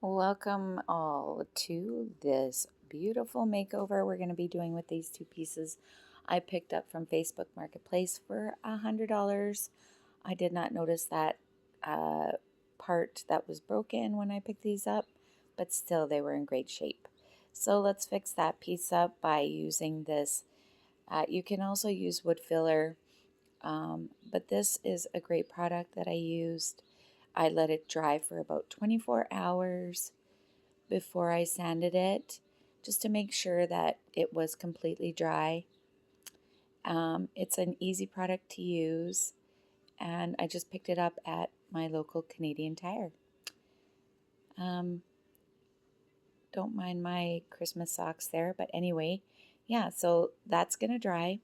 Welcome all to this beautiful makeover we're going to be doing with these two pieces I picked up from Facebook Marketplace for $100. I did not notice that part that was broken when I picked these up, but still they were in great shape. So let's fix that piece up by using this. You can also use wood filler, but this is a great product that I used. I let it dry for about 24 hours before I sanded it, just to make sure that it was completely dry. It's an easy product to use, and I just picked it up at my local Canadian Tire. Don't mind my Christmas socks there, but anyway, yeah, so that's gonna dry.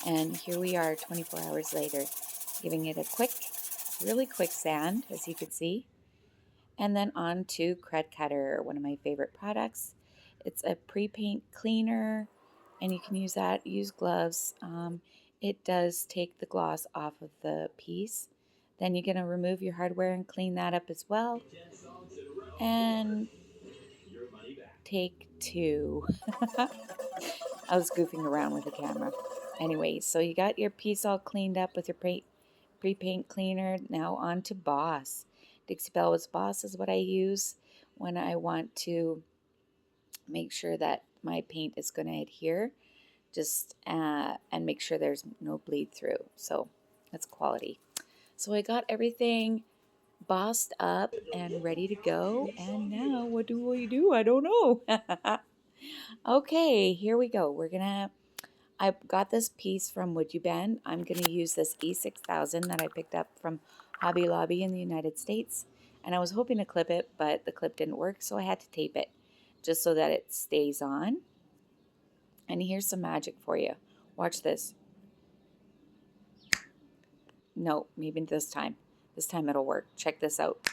And here we are 24 hours later, giving it a quick, really quick sand, as you can see. And then on to Cred Cutter, one of my favorite products. It's a pre-paint cleaner, and you can use that. Use gloves. It does take the gloss off of the piece. Then you're going to remove your hardware and clean that up as well. And take two. I was goofing around with the camera. Anyway, so you got your piece all cleaned up with your pre-paint cleaner. Now on to Boss. Dixie Belle Boss is what I use when I want to make sure that my paint is going to adhere, just and make sure there's no bleed through. So that's quality. So I got everything bossed up and ready to go. And now what do we do? I don't know. Okay, here we go. I got this piece from Would You Bend. I'm going to use this E6000 that I picked up from Hobby Lobby in the United States. And I was hoping to clip it, but the clip didn't work, so I had to tape it just so that it stays on. And here's some magic for you. Watch this. No, maybe this time. This time it'll work. Check this out.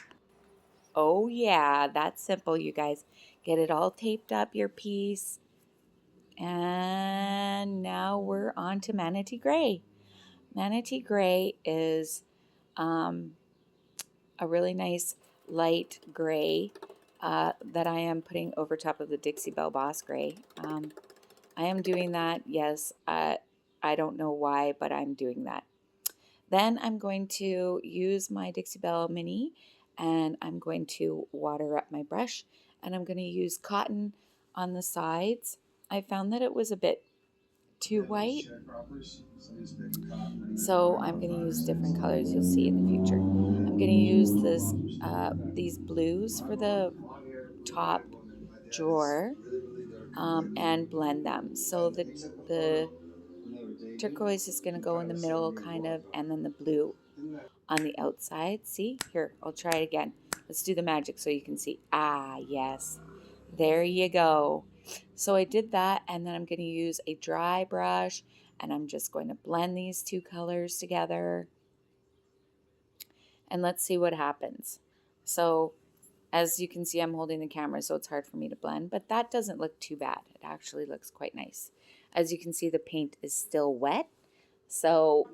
Oh yeah, that's simple, you guys. Get it all taped up, your piece. And now we're on to Manatee Gray. Manatee Gray is a really nice light gray that I am putting over top of the Dixie Belle Boss Gray. I am doing that, yes. I don't know why, but I'm doing that. Then I'm going to use my Dixie Belle Mini, and I'm going to water up my brush, and I'm going to use cotton on the sides. I found that it was a bit too white, so I'm going to use different colors. You'll see in the future. I'm going to use these blues for the top drawer, and blend them. So the turquoise is going to go in the middle, kind of, and then the blue on the outside. See? Here, I'll try it again. Let's do the magic so you can see. Ah, yes. There you go. So I did that, and then I'm going to use a dry brush, and I'm just going to blend these two colors together. And let's see what happens. So as you can see, I'm holding the camera, so it's hard for me to blend, but that doesn't look too bad. It actually looks quite nice. As you can see, the paint is still wet, so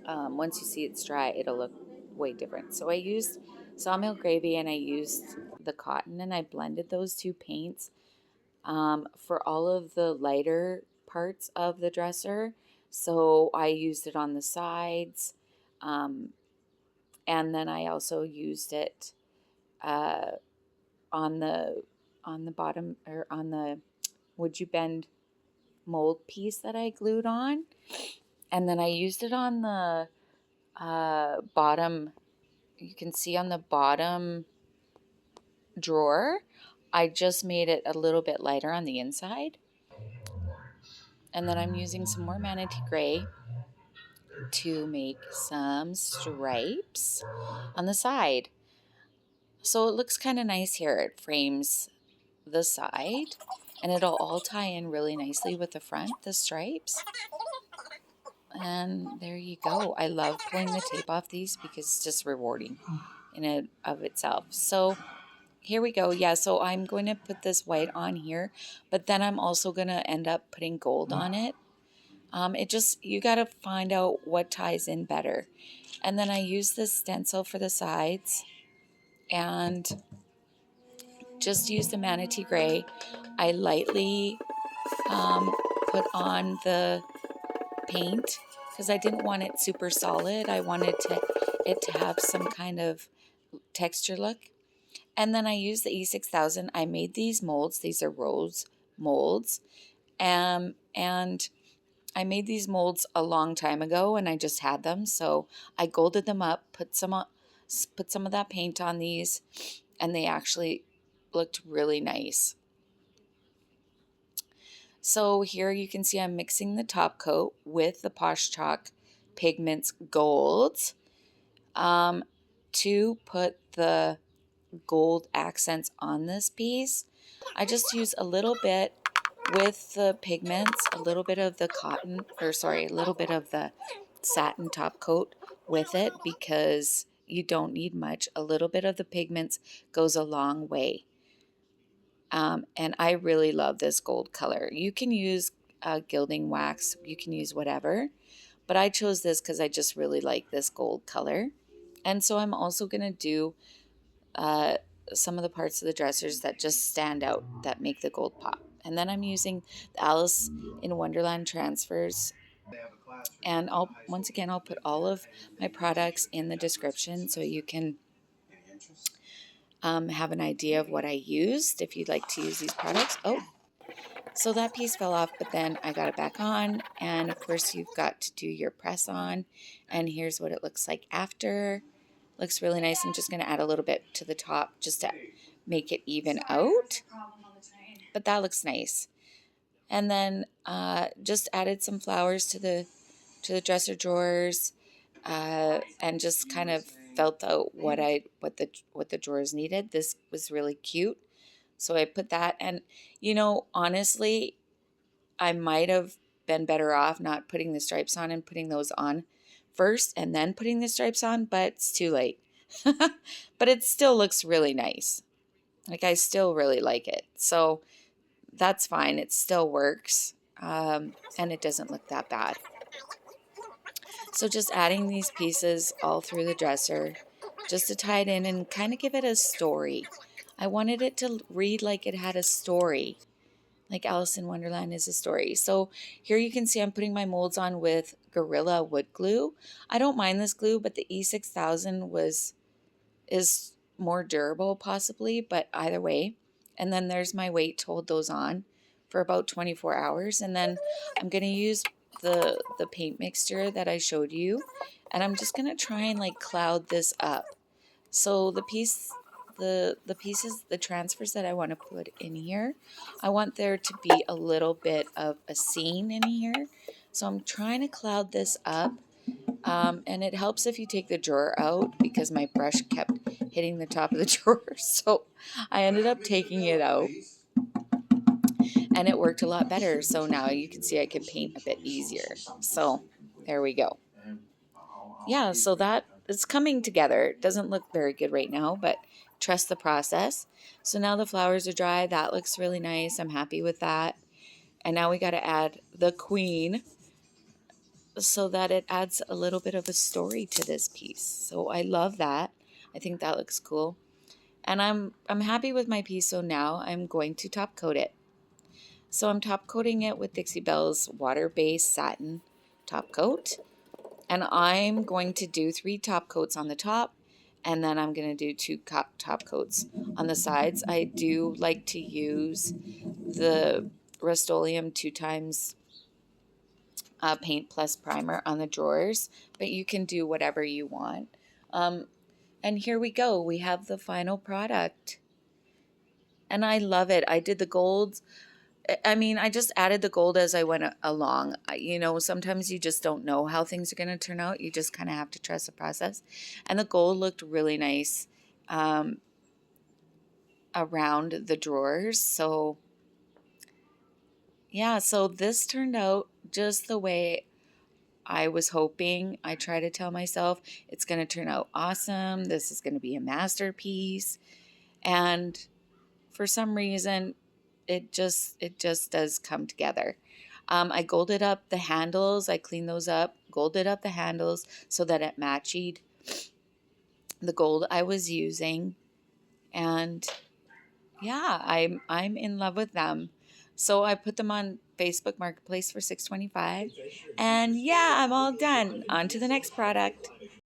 once you see it's dry, it'll look way different. So I used Sawmill Gravy and I used the cotton, and I blended those two paints for all of the lighter parts of the dresser. So I used it on the sides, and then I also used it uh, on the bottom, or on the Would You Bend mold piece that I glued on, and then I used it on the bottom. You can see on the bottom drawer, I just made it a little bit lighter on the inside. And then I'm using some more Manatee Gray to make some stripes on the side. So it looks kind of nice here. It frames the side, and it'll all tie in really nicely with the front, the stripes. And there you go. I love pulling the tape off these because it's just rewarding in and of itself. So here we go. Yeah, so I'm going to put this white on here, but then I'm also going to end up putting gold on it. You got to find out what ties in better. And then I use this stencil for the sides, and just use the Manatee gray. I lightly put on the paint because I didn't want it super solid. I wanted it to have some kind of texture look. And then I used the E6000. I made these molds. These are rose molds. And I made these molds a long time ago and I just had them. So I golded them up, put some of that paint on these, and they actually looked really nice. So here you can see I'm mixing the top coat with the Posh Chalk Pigments Gold to put the gold accents on this piece. I just use a little bit with the pigments, a little bit of the cotton, or sorry, a little bit of the satin top coat with it because you don't need much. A little bit of the pigments goes a long way. And I really love this gold color. You can use gilding wax, you can use whatever, but I chose this because I just really like this gold color. And so I'm also going to do some of the parts of the dressers that just stand out, that make the gold pop. And then I'm using the Alice in Wonderland transfers. And once again, I'll put all of my products in the description so you can have an idea of what I used if you'd like to use these products. Oh, so that piece fell off, but then I got it back on. And of course, you've got to do your press on. And here's what it looks like after. Looks really nice. I'm just going to add a little bit to the top just to make it even out. But that looks nice. And then just added some flowers to the dresser drawers, and just kind of felt out what the drawers needed. This was really cute, so I put that. And you know, honestly, I might have been better off not putting the stripes on and putting those on first and then putting the stripes on, but it's too late. But it still looks really nice. Like, I still really like it. So that's fine. It still works. And it doesn't look that bad. So just adding these pieces all through the dresser just to tie it in and kind of give it a story. I wanted it to read like it had a story. Like Alice in Wonderland is a story. So here you can see I'm putting my molds on with Gorilla Wood Glue. I don't mind this glue, but the E6000 is more durable possibly, but either way. And then there's my weight to hold those on for about 24 hours. And then I'm going to use the paint mixture that I showed you. And I'm just going to try and like cloud this up. So the pieces, the transfers that I want to put in here, I want there to be a little bit of a scene in here. So I'm trying to cloud this up. And it helps if you take the drawer out because my brush kept hitting the top of the drawer. So I ended up taking it out and it worked a lot better. So now you can see I can paint a bit easier. So there we go. Yeah, so that it's coming together. It doesn't look very good right now, but trust the process. So now the flowers are dry. That looks really nice. I'm happy with that. And now we got to add the queen so that it adds a little bit of a story to this piece. So I love that. I think that looks cool. And I'm happy with my piece, so now I'm going to top coat it. So I'm top coating it with Dixie Belle's water-based satin top coat. And I'm going to do 3 top coats on the top, and then I'm going to do 2 top coats on the sides. I do like to use the Rust-Oleum 2 times paint plus primer on the drawers, but you can do whatever you want. And here we go. We have the final product. And I love it. I did the golds. I mean, I just added the gold as I went along. You know, sometimes you just don't know how things are going to turn out. You just kind of have to trust the process. And the gold looked really nice around the drawers. So, yeah, so this turned out just the way I was hoping. I try to tell myself it's going to turn out awesome. This is going to be a masterpiece. And for some reason, it just does come together. I golded up the handles. I cleaned those up, golded up the handles so that it matched the gold I was using. And yeah, I'm in love with them. So I put them on Facebook Marketplace for $6.25. And yeah, I'm all done. On to the next product.